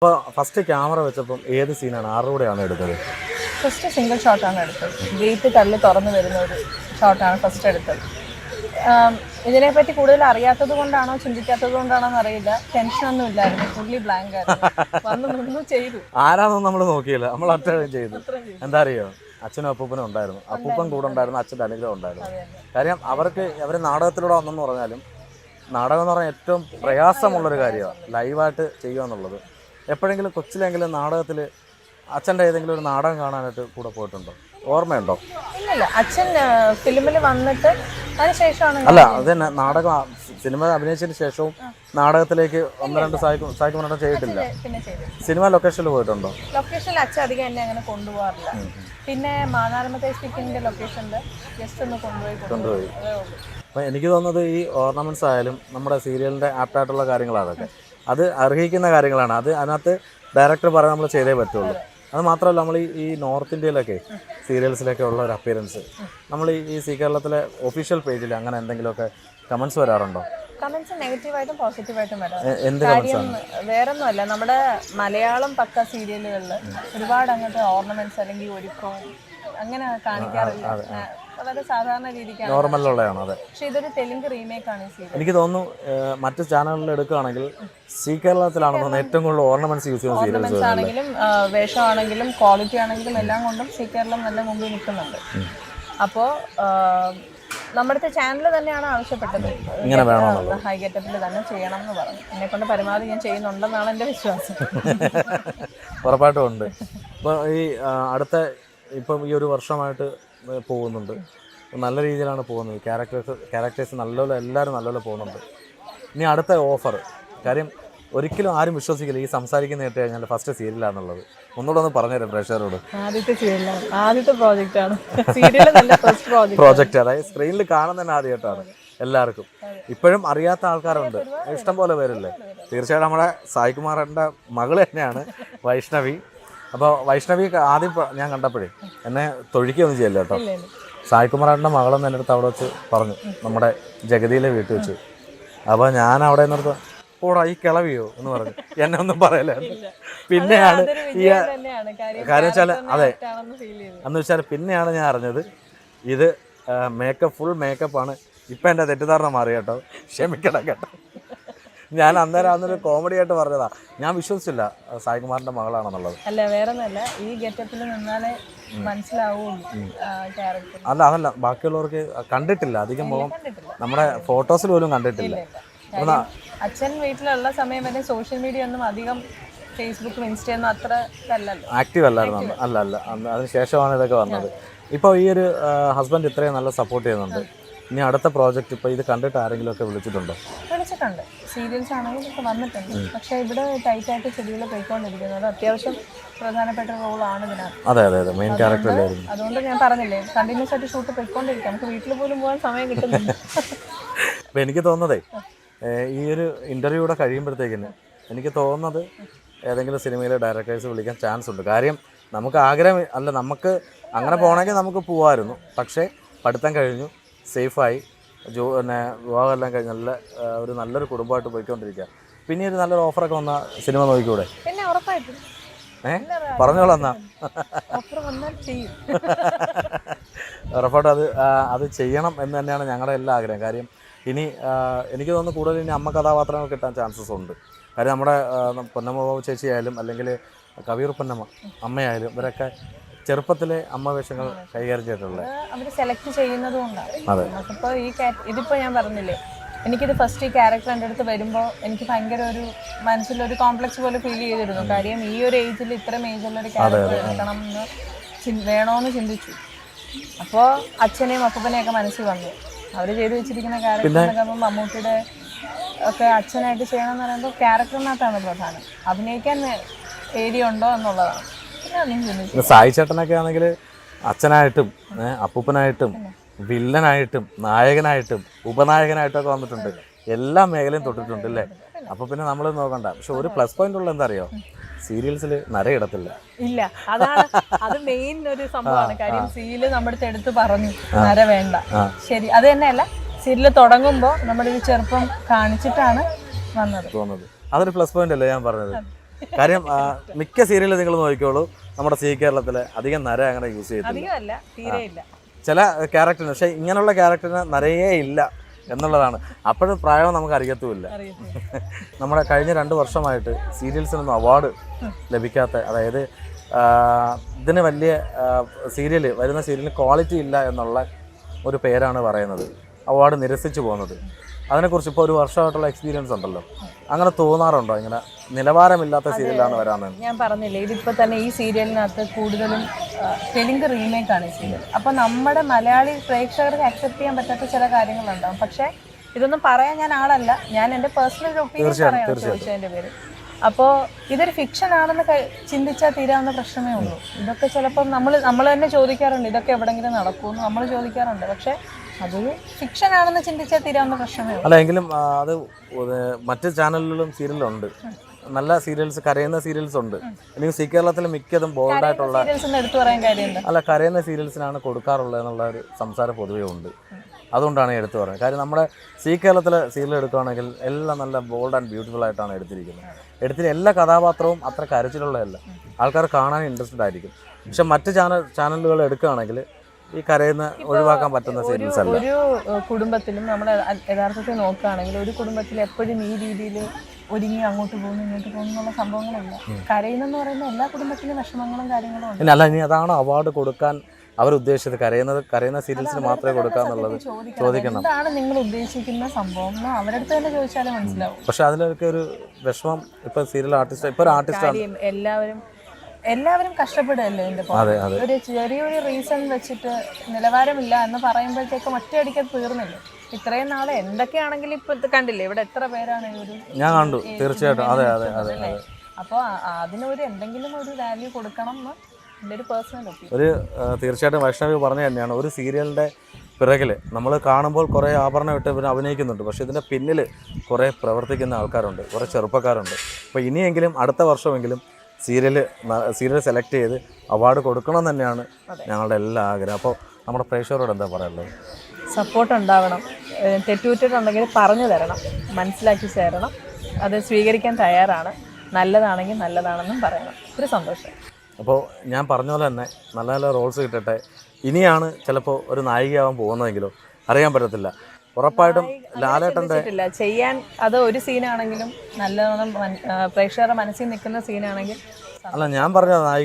അപ്പോൾ first camera വെച്ചപ്പം ഏത് സീനാണ് ആരുടെ കൂടെയാണ് എടുത്തത്? ഫസ്റ്റ് സിംഗിൾ ഷോട്ടാണ് എടുത്തത്. ഗേറ്റ് തള്ളി തുറന്നു വരുന്ന ഒരു ഷോട്ടാണ് ഫസ്റ്റ് എടുത്തത്. ഇതിനെപ്പറ്റി കൂടുതൽ അറിയാത്തത് കൊണ്ടാണോ ചിന്തിക്കാത്തത് കൊണ്ടാണോ എന്നറിയില്ല. ടെൻഷനൊന്നും ഇല്ലായിരുന്നു, ഫുള്ളി ബ്ലാങ്ക് ആയിരുന്നു. വന്ന് നിന്ന് ചെയ്തു. ആരാന്നൊന്നും നമ്മൾ നോക്കിയില്ല, നമ്മൾ അത്രയും ചെയ്തു. എന്താ അറിയോ, അച്ഛനും അപ്പൂപ്പനും ഉണ്ടായിരുന്നു, അപ്പൂപ്പൻ കൂടെ ഉണ്ടായിരുന്നു, അച്ഛൻ്റെ അനുഗ്രഹം ഉണ്ടായിരുന്നു. കാര്യം അവർ നാടകത്തിലൂടെ വന്നെന്ന് പറഞ്ഞാലും നാടകം എന്ന് പറഞ്ഞാൽ ഏറ്റവും പ്രയാസമുള്ളൊരു കാര്യമാണ് ലൈവായിട്ട് ചെയ്യുക എന്നുള്ളത്. എപ്പോഴെങ്കിലും കൊച്ചിലെങ്കിലും നാടകത്തിൽ അച്ഛൻ്റെ ഏതെങ്കിലും ഒരു നാടകം കാണാനായിട്ട് കൂടെ പോയിട്ടുണ്ടോ? ഓർമ്മയുണ്ടോ? ഇല്ല, അച്ഛൻ ഫിലിമിൽ വന്നിട്ട് അതിനുശേഷമാണ്. അല്ല, അത് തന്നെ നാടകം സിനിമ അഭിനയിച്ചതിന് ശേഷവും നാടകത്തിലേക്ക് ഒന്ന് രണ്ട് സായിക്കുമരണം ചെയ്തിട്ടില്ല. സിനിമ ലൊക്കേഷനിൽ പോയിട്ടുണ്ടോ? ലൊക്കേഷനിൽ അച്ഛൻ അധികം എന്നെ അങ്ങനെ കൊണ്ടുപോകാറില്ല. പിന്നെ മാനാരമത്തെ സ്പീക്കിങ്ങിൻ്റെ ലൊക്കേഷനിൽ ജസ്റ്റ് ഒന്ന് കൊണ്ടുപോയി. അപ്പോൾ എനിക്ക് തോന്നുന്നത് ഈ ഓർണമെൻറ്റ്സ് ആയാലും നമ്മുടെ സീരിയലിൻ്റെ ആപ്റ്റായിട്ടുള്ള കാര്യങ്ങളാണ് അതൊക്കെ. അത് അർഹിക്കുന്ന കാര്യങ്ങളാണ്. അതിനകത്ത് ഡയറക്ടർ പറയാൻ നമ്മൾ ചെയ്തേ പറ്റുള്ളൂ. അത് മാത്രമല്ല, നമ്മൾ ഈ നോർത്ത് ഇന്ത്യയിലൊക്കെ സീരിയൽസിലൊക്കെ ഉള്ള ഒരു അപ്പിയറൻസ് നമ്മൾ ഈ സീ കേരളത്തിലെ ഒഫീഷ്യൽ പേജിൽ അങ്ങനെ എന്തെങ്കിലുമൊക്കെ കമൻസ് വരാറുണ്ടോ? കമന്റ്സ് നെഗറ്റീവായിട്ടും പോസിറ്റീവായിട്ടും വരാം. എന്ത് കാര്യം വേറൊന്നുമല്ല, നമ്മുടെ മലയാളം പക്ക സീരിയലുകളിൽ ഒരുപാട് അങ്ങനത്തെ ഓർണമെന്റ്സ് അല്ലെങ്കിൽ ഒരുക്കവും അങ്ങനെ കാണിക്കാറില്ല. വളരെ സാധാരണ രീതിക്കാണ്, നോർമലുള്ളതാണ്. അതെ, പക്ഷെ ഇതൊരു തെലുങ്ക് റീമേക്ക് ആണ് ഈ സീരിയൽ. എനിക്ക് തോന്നുന്നു മറ്റ് ചാനലുകളിൽ എടുക്കുകയാണെങ്കിൽ സീ കേരളത്തിലാണെന്ന് ഏറ്റവും കൂടുതൽ ഓർണമെന്റ്സ് യൂസ് ചെയ്യുന്ന സീരിയൽസ്. ഓർണമെന്റ്സ് ആണെങ്കിലും വേഷമാണെങ്കിലും ക്വാളിറ്റി ആണെങ്കിലും എല്ലാം കൊണ്ടും സീ കേരളം നല്ല മുമ്പിൽ നിൽക്കുന്നുണ്ട്. അപ്പോൾ നമ്മുടെ ചാനൽ തന്നെയാണ് ആവശ്യപ്പെട്ടത്, ഇങ്ങനെ വേണമെന്നുള്ളത്, ഹൈ ഗെറ്റപ്പിൽ തന്നെ ചെയ്യണം എന്ന് പറഞ്ഞു. എന്നെ കൊണ്ട് പരമാവധി ഞാൻ ചെയ്യുന്നുണ്ടെന്നാണ് എൻ്റെ വിശ്വാസം. ഉറപ്പായിട്ടും ഉണ്ട്. ഇപ്പോൾ ഈ ഇപ്പം ഈ ഒരു വർഷമായിട്ട് പോകുന്നുണ്ട്, നല്ല രീതിയിലാണ് പോകുന്നത്. ക്യാരക്ടേഴ്സ് നല്ലപോലെ എല്ലാവരും നല്ലപോലെ പോകുന്നുണ്ട്. ഇനി അടുത്ത ഓഫർ, കാര്യം ഒരിക്കലും ആരും വിശ്വസിക്കില്ല ഈ സംസാരിക്കുന്ന കേട്ട് കഴിഞ്ഞാൽ ഫസ്റ്റ് സീരിയലാണെന്നുള്ളത്. ഒന്നുകൂടെ ഒന്ന് പറഞ്ഞുതരാം പ്രേക്ഷകരോട്. ആദ്യത്തെ സീരിയലാണ്, ആദ്യത്തെ പ്രോജക്റ്റാണ്, പ്രോജക്റ്റ്. അതായത് സ്ക്രീനിൽ കാണുന്നതന്നെ ആദ്യമായിട്ടാണ് എല്ലാവർക്കും. ഇപ്പോഴും അറിയാത്ത ആൾക്കാരുണ്ട്, ഇഷ്ടം പോലെ പേരില്ലേ. തീർച്ചയായിട്ടും നമ്മുടെ സായികുമാറിൻ്റെ മകൾ തന്നെയാണ് വൈഷ്ണവി. അപ്പോൾ വൈഷ്ണവി ആദ്യം ഞാൻ കണ്ടപ്പോഴേ എന്നെ തൊഴിക്കുകയൊന്നും ചെയ്യല്ല കേട്ടോ. സായികുമാറിൻ്റെ മകളെന്ന് എൻ്റെ അടുത്ത് അവിടെ വെച്ച് പറഞ്ഞു, നമ്മുടെ ജഗതിയിലെ വീട്ടിൽ വെച്ച്. അപ്പോൾ ഞാൻ അവിടെ നിന്നിടത്ത് ഓടാ ഈ കിളവിയോ എന്ന് പറഞ്ഞു, എന്നെ ഒന്നും പറയല. പിന്നെയാണ് ഈ കാര്യം വെച്ചാൽ, അതെ എന്ന് വെച്ചാൽ പിന്നെയാണ് ഞാൻ അറിഞ്ഞത് ഇത് ഫുൾ മേക്കപ്പാണ്. ഇപ്പം എൻ്റെ തെറ്റിദ്ധാരണ മാറി കേട്ടോ, ക്ഷമിക്കണം കേട്ടോ. ഞാൻ അന്നൊരു കോമഡി ആയിട്ട് പറഞ്ഞതാ, ഞാൻ വിശ്വസിച്ചില്ല സായികുമാറിന്റെ മകളാണെന്നുള്ളത്. അല്ല, വേറൊന്നല്ല, ഈ ഗെറ്റപ്പിൽ നിന്നാലേ മനസ്സിലാവുള്ളൂ ക്യാരക്ടർ. അതല്ല, ബാക്കിയുള്ളവർക്ക് കണ്ടിട്ടില്ല അധികം മുഖം, നമ്മുടെ ഫോട്ടോസിൽ പോലും കണ്ടിട്ടില്ല. അച്ഛൻ വീട്ടിലുള്ള സമയം വരെ സോഷ്യൽ മീഡിയ ഒന്നും അധികം ഫേസ്ബുക്കും ഇൻസ്റ്റയൊന്നും അത്ര ആക്റ്റീവ് അല്ലായിരുന്നു. അല്ല അതിന് ശേഷമാണ് ഇതൊക്കെ വന്നത്. ഇപ്പോൾ ഈ ഒരു ഹസ്ബൻഡ് ഇത്രയും നല്ല സപ്പോർട്ട് ചെയ്യുന്നുണ്ട്. ഇനി അടുത്ത പ്രോജക്റ്റ് ഇപ്പോൾ ഇത് കണ്ടിട്ട് ആരെങ്കിലും ഒക്കെ വിളിച്ചിട്ടുണ്ടോ? വിളിച്ചിട്ടുണ്ട്, സീരിയൽസ് ആണെങ്കിൽ ഇപ്പോൾ വന്നിട്ടുണ്ട്. പക്ഷേ ഇവിടെ ടൈറ്റായിട്ട് ഷെഡ്യൂൾ പോയിക്കൊണ്ടിരിക്കുന്നത്. അത്യാവശ്യം പ്രധാനപ്പെട്ട റോളാണ് ഇതിനകത്ത്. അതെ, മെയിൻ ക്യാരക്ടർ അല്ലായിരുന്നു. അതുകൊണ്ട് ഞാൻ പറഞ്ഞില്ലേ, കണ്ടിന്യൂസ് ആയിട്ട് ഷൂട്ട് പോയിക്കൊണ്ടിരിക്കാം, നമുക്ക് വീട്ടിൽ പോലും പോകാൻ സമയം കിട്ടുന്നില്ല. അപ്പോൾ എനിക്ക് തോന്നുന്നതേ, ഈ ഒരു ഇൻ്റർവ്യൂ കൂടെ കഴിയുമ്പോഴത്തേക്കിന് എനിക്ക് തോന്നുന്നത് ഏതെങ്കിലും സിനിമയിലെ ഡയറക്ടേഴ്സ് വിളിക്കാൻ ചാൻസ് ഉണ്ട്. കാര്യം നമുക്ക് ആഗ്രഹം അല്ല, നമുക്ക് അങ്ങനെ പോകണമെങ്കിൽ നമുക്ക് പോകാമായിരുന്നു. പക്ഷേ പഠിത്തം കഴിഞ്ഞു, സേഫായി, വിവാഹമെല്ലാം കഴിഞ്ഞ് നല്ലൊരു കുടുംബമായിട്ട് പോയിക്കൊണ്ടിരിക്കുക. പിന്നെ ഒരു നല്ലൊരു ഓഫറൊക്കെ വന്ന സിനിമ നോക്കിക്കൂടെ? പിന്നെ ഉറപ്പായിട്ടും പറഞ്ഞോളാം എന്നാ. ഉറപ്പായിട്ടും അത് ചെയ്യണം എന്ന് തന്നെയാണ് ഞങ്ങളുടെ എല്ലാ ആഗ്രഹം. കാര്യം ഇനി എനിക്ക് തോന്നുന്നു കൂടുതൽ ഇനി അമ്മ കഥാപാത്രങ്ങൾ കിട്ടാൻ ചാൻസസ് ഉണ്ട്. കാര്യം നമ്മുടെ പൊന്നമ്മ ചേച്ചി ആയാലും അല്ലെങ്കിൽ കവിയൂർ പൊന്നമ്മ അമ്മയായാലും ഇവരൊക്കെ ചെറുപ്പത്തിലെ അമ്മ വേഷങ്ങൾ കൈകാര്യം ചെയ്തിട്ടുള്ളത് അവർ സെലക്ട് ചെയ്യുന്നത് കൊണ്ടാണ്. നമുക്കിപ്പോൾ ഇതിപ്പോൾ ഞാൻ പറഞ്ഞില്ലേ, എനിക്കിത് ഫസ്റ്റ് ഈ ക്യാരക്ടർ എൻ്റെ അടുത്ത് വരുമ്പോൾ എനിക്ക് ഭയങ്കര ഒരു മനസ്സിലൊരു കോംപ്ലക്സ് പോലെ ഫീൽ ചെയ്തിരുന്നു. കാര്യം ഈ ഒരു ഏജിൽ ഇത്രയും ഏജുള്ളൊരു ക്യാരക്ടർ എടുക്കണം എന്ന് വേണമെന്ന് ചിന്തിച്ചു. അപ്പോൾ അച്ഛനെയും അപ്പൂപ്പനെയൊക്കെ മനസ്സിൽ വന്നു. അവർ ചെയ്തു വെച്ചിരിക്കുന്ന ക്യാരക്ടറിനൊക്കെ ആകുമ്പോൾ മമ്മൂട്ടിയുടെ ഒക്കെ അച്ഛനായിട്ട് ചെയ്യണമെന്ന് പറയുമ്പോൾ ക്യാരക്ടറിനകത്താണ് പ്രധാനം. അഭിനയിക്കാൻ ഏരിയ ഉണ്ടോ എന്നുള്ളതാണ്. സായി ചേട്ടനൊക്കെ ആണെങ്കിൽ അച്ഛനായിട്ടും അപ്പൂപ്പനായിട്ടും വില്ലനായിട്ടും നായകനായിട്ടും ഉപനായകനായിട്ടും ഒക്കെ വന്നിട്ടുണ്ട്. എല്ലാ മേഖലയും തൊട്ടിട്ടുണ്ട് അല്ലേ? അപ്പോൾ പിന്നെ നമ്മൾ നോക്കണ്ട. പക്ഷെ ഒരു പ്ലസ് പോയിന്റ് ഉള്ള എന്താ അറിയോ, സീരിയൽസിൽ നരയിടത്തില്ല. ഇല്ല, അത് മെയിൻ ഒരു സംഭവമാണ്. കാര്യം സീരിയല് നമ്മുടെ എടുത്ത് പറഞ്ഞു നര വേണ്ട. ശരി, അത് തന്നെയല്ല, സീരിയൽ തുടങ്ങുമ്പോൾ നമ്മുടെ ഒരു ചെറുപ്പം കാണിച്ചിട്ടാണ് വന്നത്. അതൊരു പ്ലസ് പോയിന്റ് അല്ലേ ഞാൻ പറഞ്ഞത്. കാര്യം മിക്ക സീരിയലും നിങ്ങൾ നോക്കിക്കോളൂ, നമ്മുടെ സി കേരളത്തിലെ അധികം നര അങ്ങനെ യൂസ് ചെയ്തില്ല. അധികമല്ല, തീരെ ഇല്ല. ചില ക്യാരക്ടറിന്, പക്ഷേ ഇങ്ങനെയുള്ള ക്യാരക്ടറിന് നരയേ ഇല്ല എന്നുള്ളതാണ്. അപ്പോഴും പ്രായം നമുക്ക് അറിയത്തുമില്ല. നമ്മുടെ കഴിഞ്ഞ 2 വർഷമായിട്ട് സീരിയൽസിനൊന്നും അവാർഡ് ലഭിക്കാത്ത, അതായത് ഇതിന് വലിയ വരുന്ന സീരിയലിന് ക്വാളിറ്റി ഇല്ല എന്നുള്ള ഒരു പേരാണ് പറയുന്നത്, അവാർഡ് നിരസിച്ചു പോകുന്നത്. അതിനെക്കുറിച്ച് ഇപ്പോൾ 1 വർഷമായിട്ടുള്ള എക്സ്പീരിയൻസ് ഉണ്ടല്ലോ, അങ്ങനെ തോന്നാറുണ്ടോ ഇങ്ങനെ നിലവാരമില്ലാത്ത സീരിയലാണ് വരാമെന്ന്? ഞാൻ പറഞ്ഞില്ലേ, ഇതിപ്പോൾ തന്നെ ഈ സീരിയലിനകത്ത് കൂടുതലും തെലുങ്ക് റീമേക്കാണ് ഈ സീരിയൽ. അപ്പോൾ നമ്മുടെ മലയാളി പ്രേക്ഷകർക്ക് അക്സെപ്റ്റ് ചെയ്യാൻ പറ്റാത്ത ചില കാര്യങ്ങളുണ്ടാകും. പക്ഷേ ഇതൊന്നും പറയാൻ ഞാൻ ആളല്ല, ഞാൻ എൻ്റെ പേഴ്സണൽ ഒപ്പീനിയൻ പറയാം ചോദിച്ചതിൻ്റെ പേര്. അപ്പോൾ ഇതൊരു ഫിക്ഷൻ ആണെന്ന് ചിന്തിച്ചാൽ തീരാവുന്ന പ്രശ്നമേ ഉള്ളൂ. ഇതൊക്കെ ചിലപ്പം നമ്മൾ തന്നെ ചോദിക്കാറുണ്ട്, ഇതൊക്കെ എവിടെയെങ്കിലും നടക്കുമെന്ന് നമ്മൾ ചോദിക്കാറുണ്ട്. പക്ഷേ അതൊരു ഫിക്ഷൻ ആണെന്ന് ചിന്തിച്ചാൽ തീരാവുന്ന പ്രശ്നമേ ഉള്ളൂ. അല്ല, എങ്കിലും അത് മറ്റ് ചാനലുകളിലും സീരിയലുണ്ട്, നല്ല സീരിയൽസ്, കരയുന്ന സീരിയൽസ് ഉണ്ട്. എനിക്ക് സി കേരളത്തിൽ മിക്കതും ബോൾഡായിട്ടുള്ള എടുത്തു പറയാൻ കാര്യമുണ്ട്. അല്ല, കരയുന്ന സീരിയൽസിനാണ് കൊടുക്കാറുള്ളത് എന്നുള്ള ഒരു സംസാരം പൊതുവേ ഉണ്ട്. അതുകൊണ്ടാണ് എടുത്തു പറയുന്നത്. കാര്യം നമ്മുടെ സി കേരളത്തിലെ സീരിയൽ എടുക്കുകയാണെങ്കിൽ എല്ലാം നല്ല ബോൾഡ് ആൻഡ് ബ്യൂട്ടിഫുൾ ആയിട്ടാണ് എടുത്തിരിക്കുന്നത്. എല്ലാ കഥാപാത്രവും അത്ര കരച്ചിലുള്ളതല്ല, ആൾക്കാർ കാണാൻ ഇൻട്രസ്റ്റഡ് ആയിരിക്കും. പക്ഷെ മറ്റ് ചാനലുകൾ എടുക്കുകയാണെങ്കിൽ ഈ കരയുന്ന ഒഴിവാക്കാൻ പറ്റുന്ന സീരിയൽസ് അല്ല. ഒരു കുടുംബത്തിലും നമ്മൾ യഥാർത്ഥത്തിൽ നോക്കുകയാണെങ്കിൽ ഒരു കുടുംബത്തിൽ എപ്പോഴും ഈ രീതിയിൽ ഒരുങ്ങി അങ്ങോട്ട് പോകുന്നു ഇങ്ങോട്ട് പോകുന്നു എന്നുള്ള സംഭവങ്ങളില്ല. കരയുന്നെന്ന് പറയുന്ന എല്ലാ കുടുംബത്തിലും വിഷമങ്ങളും കാര്യങ്ങളും ഉണ്ട്. അല്ല, ഇനി അതാണ് അവാർഡ് കൊടുക്കാൻ അവരുദ്ദേശിച്ചത്, കരയുന്ന സീരിയൽസിന് മാത്രമേ കൊടുക്കാന്നുള്ളത് ചോദിക്കണം. എന്താണ് നിങ്ങൾ ഉദ്ദേശിക്കുന്ന സംഭവം എന്ന് അവരുടെ അടുത്ത് തന്നെ ചോദിച്ചാലേ മനസ്സിലാവും. പക്ഷെ അതിലൊക്കെ ഒരു വിഷമം, ഇപ്പൊ സീരിയൽ ആർട്ടിസ്റ്റ്, ഇപ്പൊ ഒരു ആർട്ടിസ്റ്റ് എല്ലാവരും കഷ്ടപ്പെടുകയല്ലേ എൻ്റെ ഒരു ചെറിയൊരു റീസൺ വെച്ചിട്ട് നിലവാരമില്ല എന്ന് പറയുമ്പോഴത്തേക്കും ഒറ്റയടിക്ക് തീർന്നില്ല. ഇത്രയും നാളെ എന്തൊക്കെയാണെങ്കിലും ഇപ്പൊ കണ്ടില്ലേ ഇവിടെ എത്ര പേരാണ് ഞാൻ കണ്ടു. തീർച്ചയായിട്ടും അതെ. അപ്പോൾ അതിനൊരു എന്തെങ്കിലും ഒരു വാല്യൂ കൊടുക്കണം എന്ന് എൻ്റെ ഒരു പേഴ്സണൽ ഒപ്പീനിയൻ. തീർച്ചയായിട്ടും വൈഷ്ണവി പറഞ്ഞു തന്നെയാണ്, ഒരു സീരിയലിൻ്റെ പിറകിൽ നമ്മൾ കാണുമ്പോൾ കുറേ ആഭരണം ഇട്ട് ഇവർ അഭിനയിക്കുന്നുണ്ട്, പക്ഷേ ഇതിൻ്റെ പിന്നിൽ കുറേ പ്രവർത്തിക്കുന്ന ആൾക്കാരുണ്ട്, കുറേ ചെറുപ്പക്കാരുണ്ട്. അപ്പോൾ ഇനിയെങ്കിലും അടുത്ത വർഷമെങ്കിലും സീരിയൽ സെലക്ട് ചെയ്ത് അവാർഡ് കൊടുക്കണം തന്നെയാണ് ഞങ്ങളുടെ എല്ലാ ആഗ്രഹം. അപ്പോൾ നമ്മുടെ പ്രേക്ഷകരോട് എന്താ പറയാനുള്ളത്? സപ്പോർട്ട് ഉണ്ടാവണം, തെറ്റുകുറ്റിട്ടുണ്ടെങ്കിൽ പറഞ്ഞു തരണം, മനസ്സിലാക്കി ചേരണം, അത് സ്വീകരിക്കാൻ തയ്യാറാണ്. നല്ലതാണെങ്കിൽ നല്ലതാണെന്നും പറയണം. ഒരു സന്തോഷം. അപ്പോൾ ഞാൻ പറഞ്ഞ പോലെ തന്നെ നല്ല നല്ല റോൾസ് കിട്ടട്ടെ. ഇനിയാണ് ചിലപ്പോൾ ഒരു നായികയാവാൻ പോകുന്നതെങ്കിലോ അറിയാൻ പറ്റത്തില്ല. ഉറപ്പായിട്ടും ലാലേട്ടൻ്റെ ചെയ്യാൻ അത് ഒരു സീനാണെങ്കിലും നല്ലോണം പ്രേക്ഷകരുടെ മനസ്സിൽ നിൽക്കുന്ന സീനാണെങ്കിൽ അല്ല, ഞാൻ പറഞ്ഞ നായിക